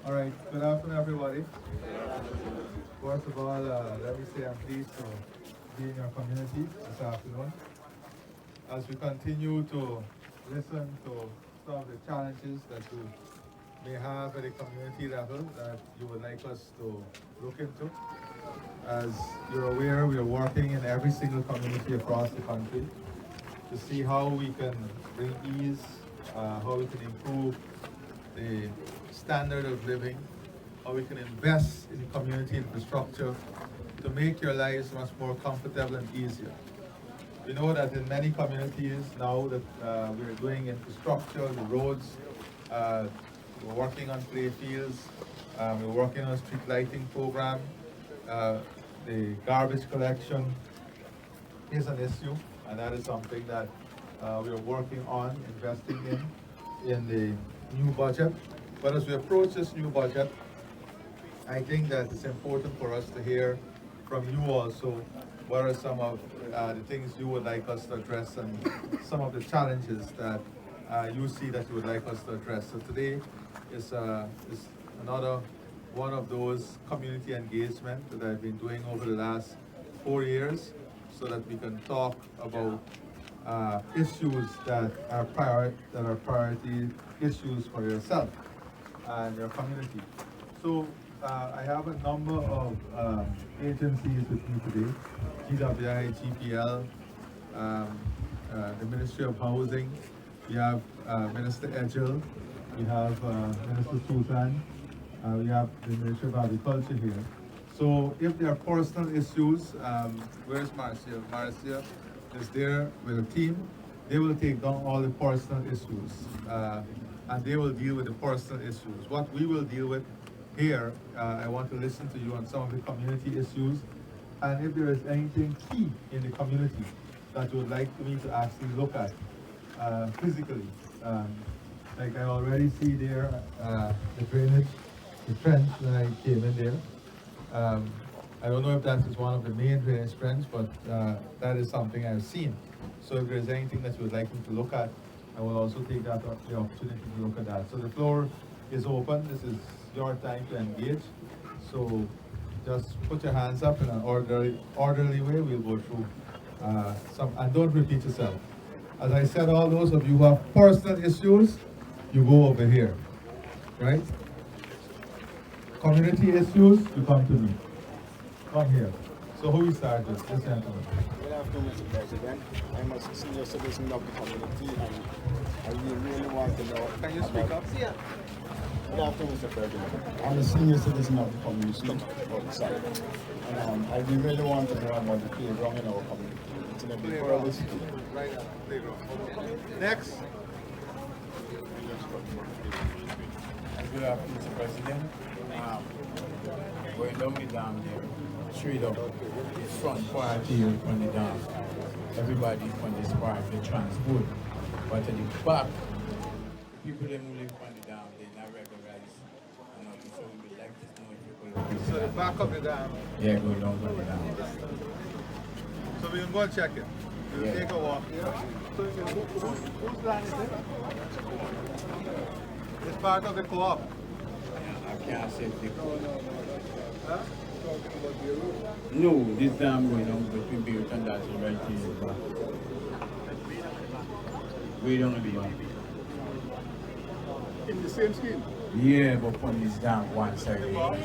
All right, good afternoon, everybody. First of all, let me say I'm pleased to be in your community this afternoon as we continue to listen to some of the challenges that you may have at the community level that you would like us to look into. As you're aware, we are working in every single community across the country to see how we can bring ease, how we can improve the standard of living, how we can invest in community infrastructure to make your lives much more comfortable and easier. We know that in many communities now that we're doing infrastructure, the roads, uh, we're working on play fields, we're working on a street lighting program, uh, the garbage collection is an issue, and that is something that we are working on investing in the new budget. But as we approach this new budget, I think that it's important for us to hear from you also what are some of the things you would like us to address and some of the challenges that you see that you would like us to address. So today is another one of those community engagement that I've been doing over the last 4 years so that we can talk about issues that are priority issues for yourself and your community. So I have a number of agencies with me today: GWI, GPL, um, the Ministry of Housing. We have Minister Edgel. We have Minister Sultan. We have the Ministry of Agriculture here. So if there are personal issues, where's Marcia? Marcia is there with a team. They will take down all the personal issues and they will deal with the personal issues. What we will deal with here, I want to listen to you on some of the community issues, and if there is anything key in the community that you would like me to actually look at physically. Like I already see there, the drainage, the trench when I came in there. I don't know if that is one of the main drainage trends, but that is something I've seen. So if there's anything that you would like me to look at, I will also take that the opportunity to look at that. So the floor is open. This is your time to engage. So just put your hands up in an orderly way. We'll go through some, and don't repeat yourself. As I said, all those of you who have personal issues, you go over here, right? Community issues, you come to me. Come here. So who we start with? This gentleman. Good afternoon, Mr. President. I'm a senior citizen of the community and I really want to know. Can you speak up? Yeah. Good afternoon, Mr. President. I'm a senior citizen of the community. Sorry. And I really want to know about the playground in our community. It's in a big Playground. Right now, playground. Next. Good afternoon, Mr. President. Going down the dam there, straight up, the front part here on the dam. Everybody on this part, they transport. But at the back, people who live on the dam, they not regularize. So we would like to know if people So the back of the dam. yeah, go down to the dam. So we can go and check it. We'll Yeah. take a walk here. So whose land is it? It's part of the co-op. I can't say if they Huh? no, this dam going on between Beirut and Dazzle right here. We don't know. In the same scheme? Yeah, but on this dam one side, straight up.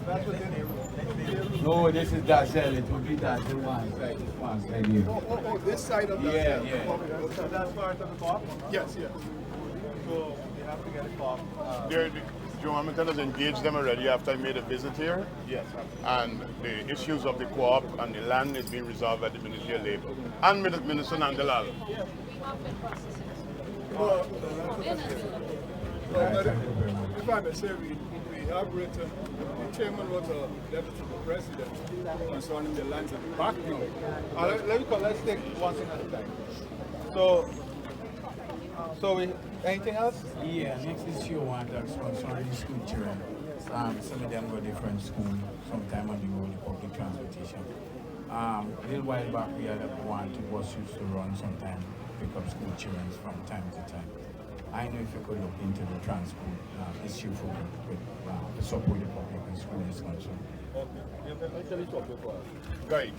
That's within the No, this is Dazzle. It will be Dazzle one side here. This side of Yeah, yeah. So that's part of the co-op? Yes, yes. So you have to get a co-op. Joe Hamilton has engaged them already after I made a visit here. Yes. And the issues of the co-op and the land is being resolved at the Ministry of Labour. And Minister Nandalal. If I may say, we have written, the chairman wrote a letter to the president concerning the lands at the back. Let's take one thing at a time. So anything else? Yeah, next issue I want to ask concerning school children. Some of them go different school, sometime on the road, public transportation. A little while back we had one to bus used to run sometime, pick up school children from time to time. I know if you could look into the transport issue for me with the support the public and school is concerned. Guy.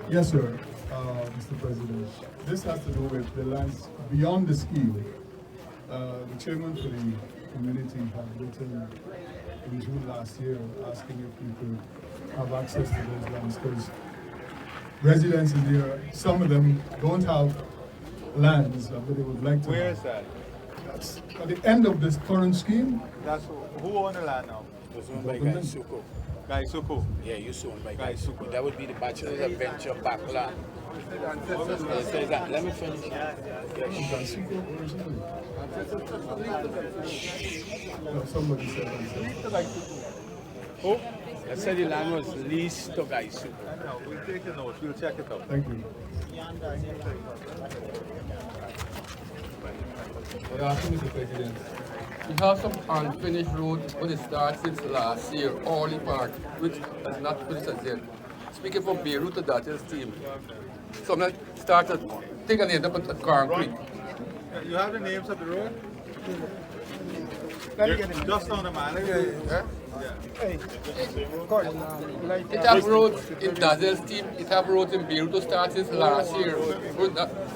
Yes, sir, Mr. President. This has to do with the lands beyond the scheme. The chairman for the community had written in June last year asking if we could have access to those lands because residents in there, some of them don't have lands, but they would like to. Where have. is that? That's at the end of this current scheme. That's who owns the land now? It's owned by Guy Suko. Guy Suko. Yeah, you owned by Guy Guy Suko. Suko. That would be the Bachelor's Adventure backland. It says that. Let me finish. No, somebody said that. Who? I said the land was leased to Guy Suko. No, we'll take a note. We'll check it out. Thank you. Good afternoon, Mr. President. We have some unfinished road which started since last year, Orly Park, which has not finished as yet. Speaking from Beirut to Dazzle's team, some that started, think and end up at Carn Creek. You have the names of the road? Just on the man. It have roads in Dazzle's team, it have roads in Beirut to start since last year.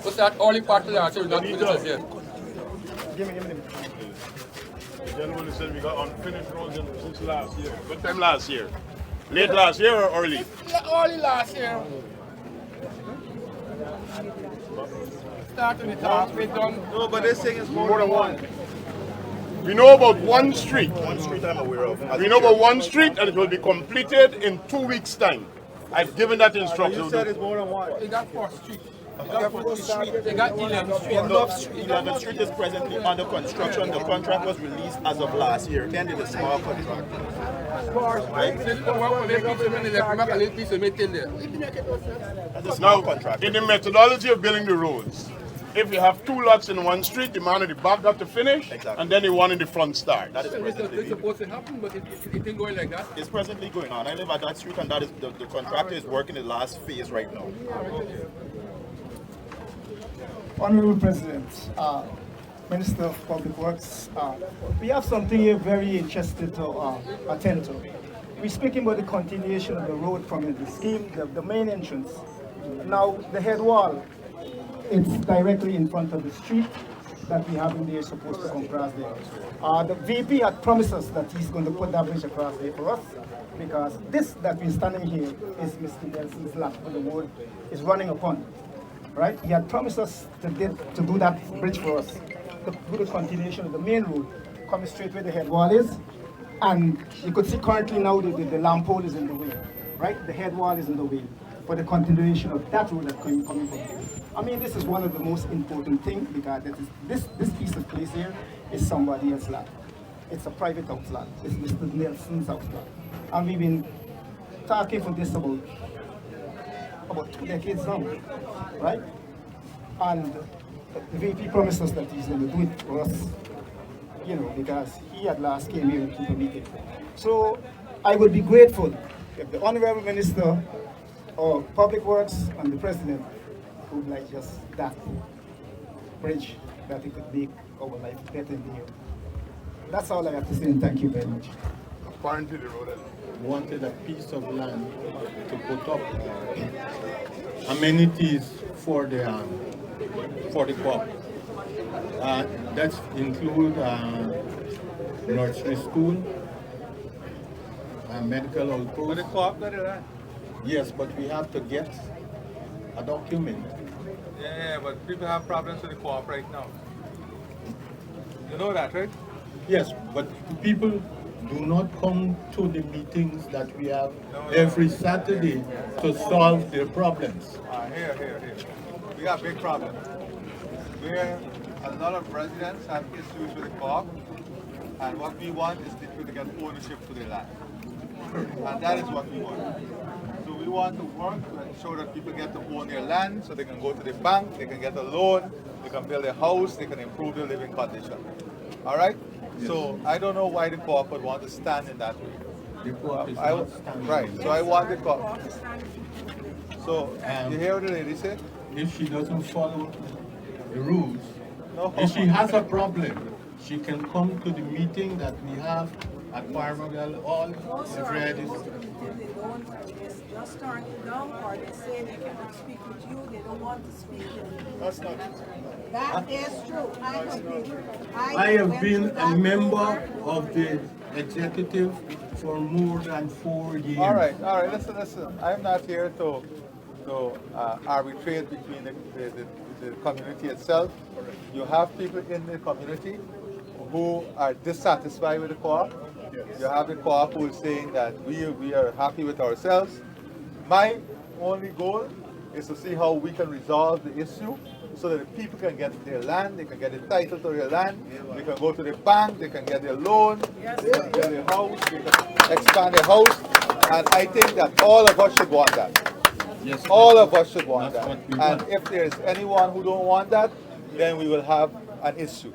We start Orly Park last year, not finished as yet. The gentleman said we got unfinished roads since last year. What time last year? Late last year or early? Orly last year. Starting it off, we done. No, but this thing is more than one. We know about one street. One street I'm aware of. We know about one street and it will be completed in 2 weeks' time. I've given that instruction. You said it's more than one. They got 4th Street. They got 4th Street. They got 11th Street. 11th Street is presently under construction. The contract was released as of last year. Ken did a small contract. That's a small Now, contract. in the methodology of building the roads, if you have 2 lots in one street, the man in the back got to finish, Exactly. and then the one in the front start. That is It's presently. supposed to happen, but it didn't go like that. It's presently going on. I live at that street and that is the contractor is working the last phase right now. Honorable President, Minister of Public Works, we have something here very interesting to attend to. We're speaking about the continuation of the road from the scheme, the main entrance. Now, the head wall, it's directly in front of the street that we have in there supposed to come across there. The VP had promised us that he's going to put that bridge across there for us because this that we're standing here is Mr. Nelson's land where the road is running upon. Right? He had promised us to do that bridge for us, to do the continuation of the main road, coming straight where the head wall is. And you could see currently now the lamp pole is in the way, right? The head wall is in the way for the continuation of that road that's coming from here. I mean, this is one of the most important things because this piece of place here is somebody else's land. It's a private house land. It's Mr. Nelson's house land. And we've been talking for this about 2 decades now, right? And the VP promised us that he's going to do it for us, you know, because he had last came here to the meeting. So I would be grateful if the Honorable Minister of Public Works and the President would like just that bridge that it could make our life better in here. That's all I have to say, and thank you very much. Apparently the road is wanted a piece of land to put up amenities for the co-op. That include nursery school, medical But the outpost. co-op got the land. Yes, but we have to get a document. Yeah, but people have problems with the co-op right now. You know that, right? Yes, but people do not come to the meetings that we have No. every Saturday to solve their problems. Here. We got a big problem. Where a lot of residents have issues with the co-op, and what we want is people to get ownership to their land. And that is what we want. So we want to work to ensure that people get to own their land so they can go to the bank, they can get a loan, they can build a house, they can improve their living condition. All right? So I don't know why the co-op would want to stand in that way. The co-op is I- not standing. Right, so I want the co-op. So, you hear what the lady said? If she doesn't follow the rules, No. if she has a problem, she can come to the meeting that we have at Farmville Hall. Most are they don't, they just turn it down, or they say they cannot speak with you, they don't want to speak. That's not. That is true. I have been a member of the executive for more than 4 years. All right, listen. I'm not here to arbitrate between the community itself. You have people in the community who are dissatisfied with the co-op. You have the co-op who is saying that we are happy with ourselves. My only goal is to see how we can resolve the issue so that the people can get their land, they can get the title to their land, they can go to the bank, they can get their loan, they can get their house, they can expand their house. And I think that all of us should want that. Yes, All of us should want that's that. what we And want. if there is anyone who don't want that, then we will have an issue.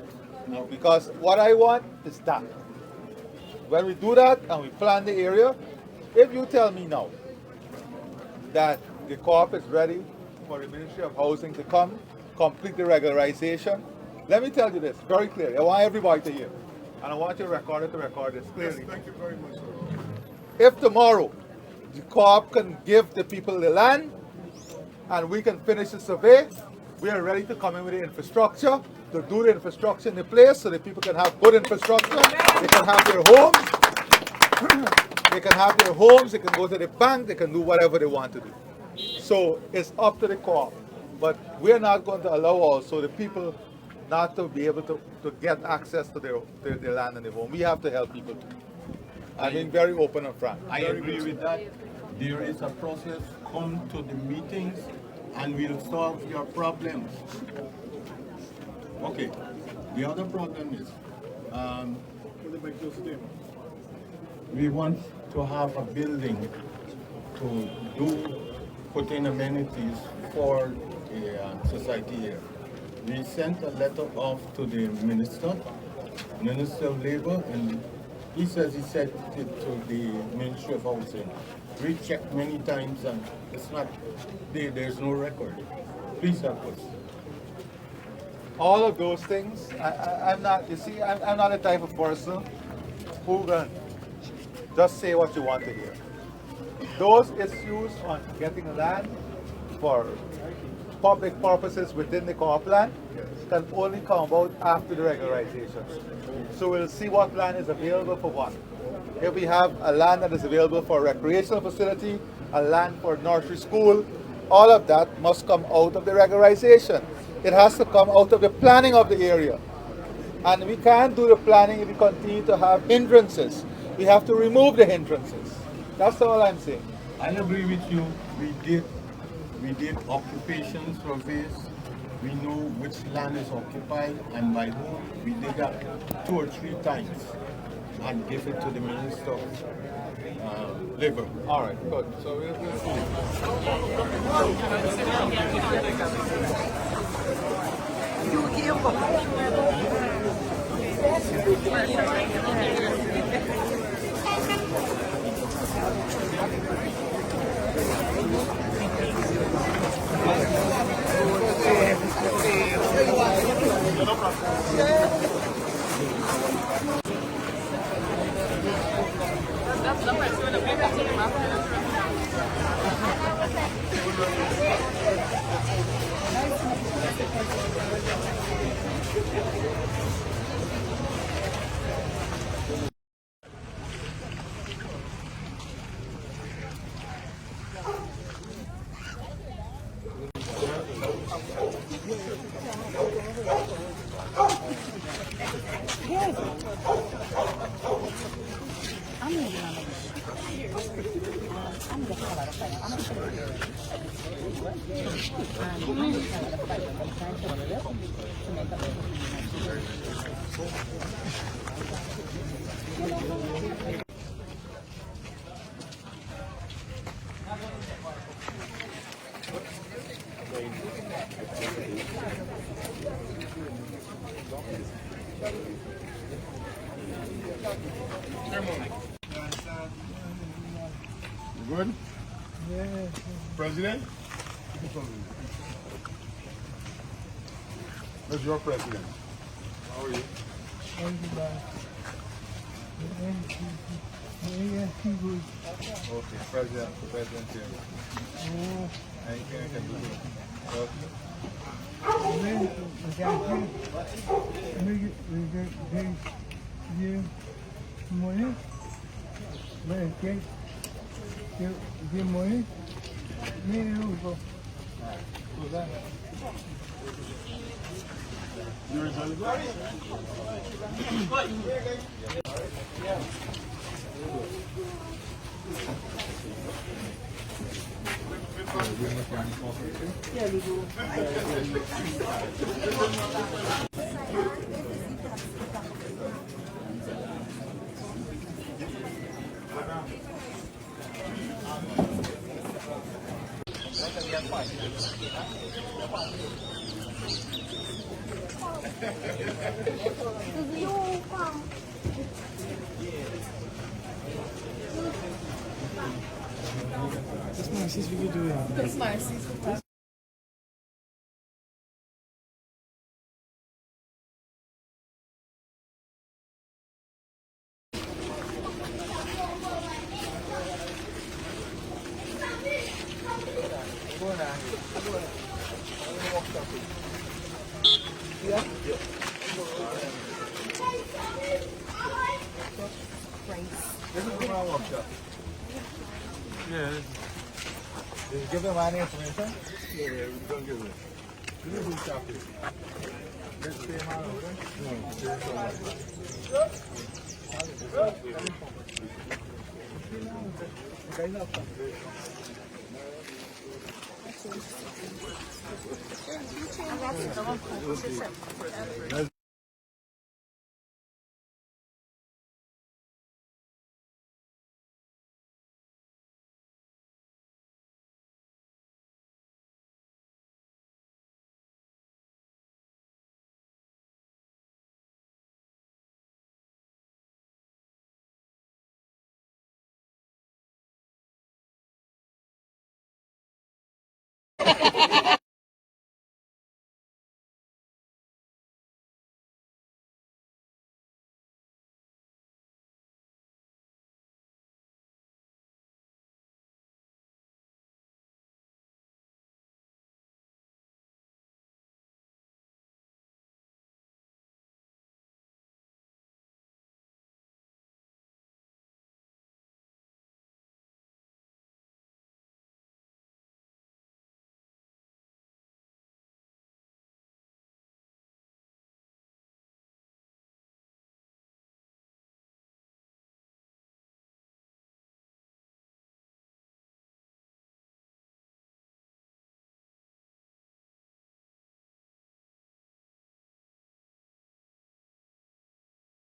Because what I want is that. When we do that and we plan the area, if you tell me now that the co-op is ready for the Ministry of Housing to come, complete the regularization, let me tell you this very clearly. I want everybody to hear. And I want you to record this clearly. Yes, thank you very much, sir. If tomorrow the co-op can give the people the land and we can finish the survey, we are ready to come in with the infrastructure, to do the infrastructure in the place so that people can have good infrastructure, they can have their homes, they can go to the bank, they can do whatever they want to do. So it's up to the co-op. But we're not going to allow also the people not to be able to get access to their land and their home. We have to help people too. I'm being very open and frank. I agree with that. There is a process. Come to the meetings and we'll solve your problems. Okay. The other problem is we want to have a building to put in amenities for the society here. We sent a letter off to the Minister of Labor, and he says he sent it to the Ministry of Housing. We checked many times and it's not, there's no record. Please help us. All of those things, I'm not, you see, I'm not the type of person who can just say what you want to hear. Those issues on getting land for public purposes within the co-op land can only come about after the regularization. So we'll see what land is available for what. If we have a land that is available for a recreational facility, a land for nursery school, all of that must come out of the regularization. It has to come out of the planning of the area. And we can't do the planning if we continue to have hindrances. We have to remove the hindrances. That's all I'm saying. I agree with you. We did occupation surveys. We know which land is occupied and by whom. We did that 2 or 3 times and give it to the Minister of Labor. All right, good. So we'll see. Good? President? Where's your president? How are you? Okay, president here. Anything I can do to help you? This is my workshop. Yeah. Did you give them any information? Yeah, we don't give it. This is who's shop here. Let's stay him out over there? No, there's no one.